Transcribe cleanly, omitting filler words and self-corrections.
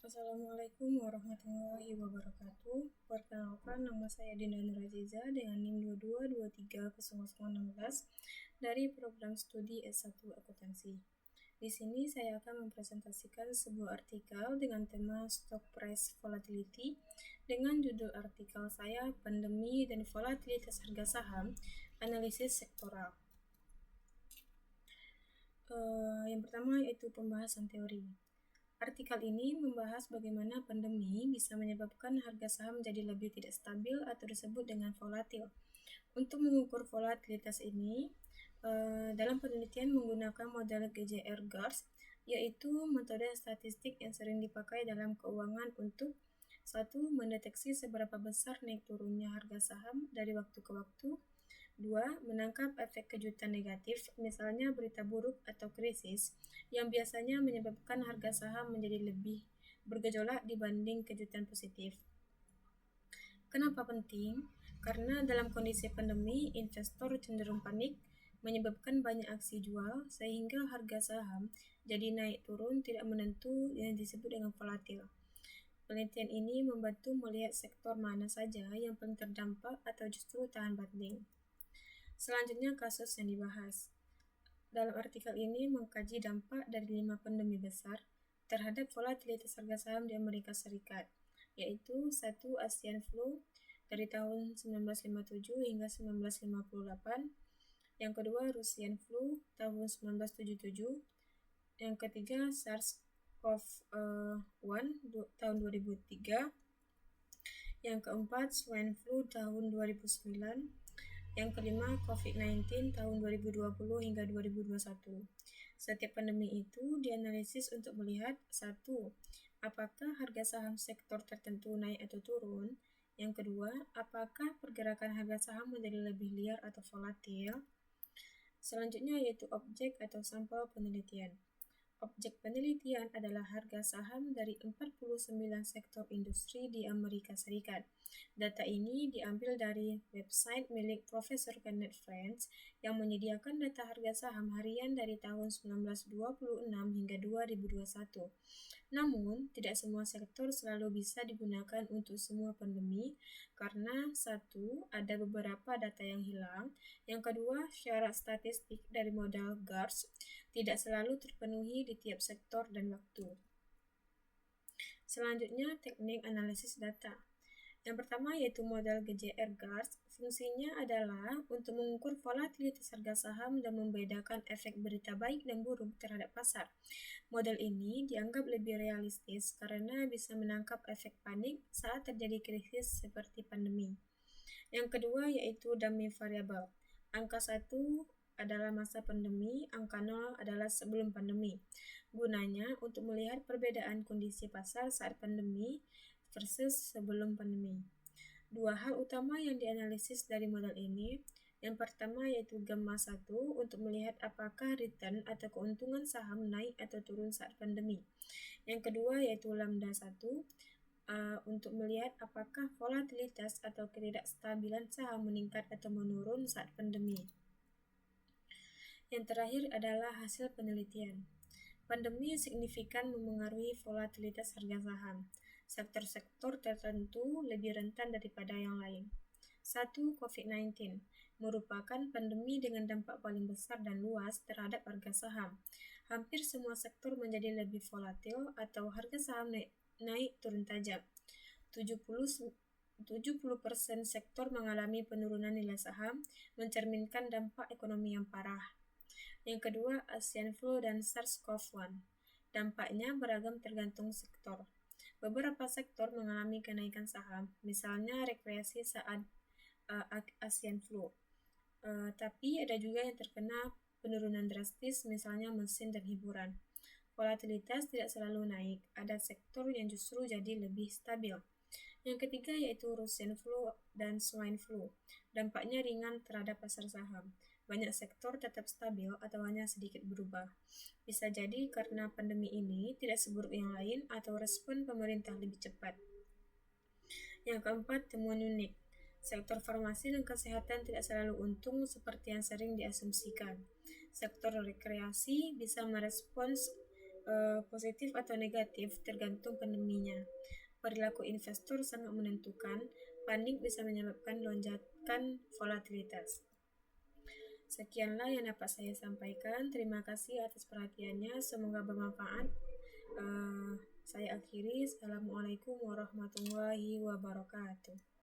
Assalamualaikum warahmatullahi wabarakatuh. Perkenalkan, nama saya Dinda Nuraziza dengan NIM 22230016 dari program studi S1 Akuntansi. Di sini saya akan mempresentasikan sebuah artikel dengan tema Stock Price Volatility dengan judul artikel saya Pandemi dan Volatilitas Harga Saham, Analisis Sektoral. Yang pertama yaitu pembahasan teori. Artikel ini membahas bagaimana pandemi bisa menyebabkan harga saham menjadi lebih tidak stabil atau disebut dengan volatil. Untuk mengukur volatilitas ini, dalam penelitian menggunakan model GJR-GARS, yaitu metode statistik yang sering dipakai dalam keuangan untuk 1. Mendeteksi seberapa besar naik turunnya harga saham dari waktu ke waktu. 2. Menangkap efek kejutan negatif, misalnya berita buruk atau krisis, yang biasanya menyebabkan harga saham menjadi lebih bergejolak dibanding kejutan positif. Kenapa penting? Karena dalam kondisi pandemi, investor cenderung panik, menyebabkan banyak aksi jual, sehingga harga saham jadi naik turun tidak menentu yang disebut dengan volatil. Penelitian ini membantu melihat sektor mana saja yang paling terdampak atau justru tahan banting. Selanjutnya kasus yang dibahas. Dalam artikel ini mengkaji dampak dari 5 pandemi besar terhadap volatilitas harga saham di Amerika Serikat, yaitu 1. Asian Flu dari tahun 1957 hingga 1958, yang kedua Russian Flu tahun 1977, yang ketiga SARS-CoV-1 tahun 2003, yang keempat Swine Flu tahun 2009, yang kelima, COVID-19 tahun 2020 hingga 2021. Setiap pandemi itu dianalisis untuk melihat 1. Apakah harga saham sektor tertentu naik atau turun? Yang kedua, apakah pergerakan harga saham menjadi lebih liar atau volatil? Selanjutnya yaitu objek atau sampel penelitian. Objek penelitian adalah harga saham dari 49 sektor industri di Amerika Serikat. Data ini diambil dari website milik Profesor Kenneth French yang menyediakan data harga saham harian dari tahun 1926 hingga 2021. Namun, tidak semua sektor selalu bisa digunakan untuk semua pandemi karena 1. Ada beberapa data yang hilang, yang kedua, syarat statistik dari model GARS tidak selalu terpenuhi di tiap sektor dan waktu. Selanjutnya, teknik analisis data. Yang pertama yaitu model GJR-GARS. Fungsinya adalah untuk mengukur volatilitas harga saham dan membedakan efek berita baik dan buruk terhadap pasar. Model ini dianggap lebih realistis karena bisa menangkap efek panik saat terjadi krisis seperti pandemi. Yang kedua yaitu dummy variable. Angka 1 adalah masa pandemi, angka 0 adalah sebelum pandemi. Gunanya untuk melihat perbedaan kondisi pasar saat pandemi versus sebelum pandemi. Dua hal utama yang dianalisis dari model ini. Yang pertama yaitu gamma 1 untuk melihat apakah return atau keuntungan saham naik atau turun saat pandemi. Yang kedua yaitu lambda 1 untuk melihat apakah volatilitas atau ketidakstabilan saham meningkat atau menurun saat pandemi. Yang terakhir adalah hasil penelitian. Pandemi signifikan memengaruhi volatilitas harga saham. Sektor-sektor tertentu lebih rentan daripada yang lain. 1. COVID-19 merupakan pandemi dengan dampak paling besar dan luas terhadap harga saham. Hampir semua sektor menjadi lebih volatil atau harga saham naik turun tajam. 70% sektor mengalami penurunan nilai saham, mencerminkan dampak ekonomi yang parah. Yang kedua, Asian Flu dan SARS-CoV-1. Dampaknya beragam tergantung sektor. Beberapa sektor mengalami kenaikan saham, misalnya rekreasi saat Asian Flu. Tapi ada juga yang terkena penurunan drastis, misalnya mesin dan hiburan. Volatilitas tidak selalu naik, ada sektor yang justru jadi lebih stabil. Yang ketiga yaitu Russian Flu dan Swine Flu. Dampaknya ringan terhadap pasar saham. Banyak sektor tetap stabil atau hanya sedikit berubah. Bisa jadi karena pandemi ini tidak seburuk yang lain atau respon pemerintah lebih cepat. Yang keempat, temuan unik. Sektor farmasi dan kesehatan tidak selalu untung seperti yang sering diasumsikan. Sektor rekreasi bisa merespons positif atau negatif tergantung pandeminya. Perilaku investor sangat menentukan. Panik bisa menyebabkan lonjakan volatilitas. Sekianlah yang dapat saya sampaikan. Terima kasih atas perhatiannya. Semoga bermanfaat. Saya akhiri. Assalamualaikum warahmatullahi wabarakatuh.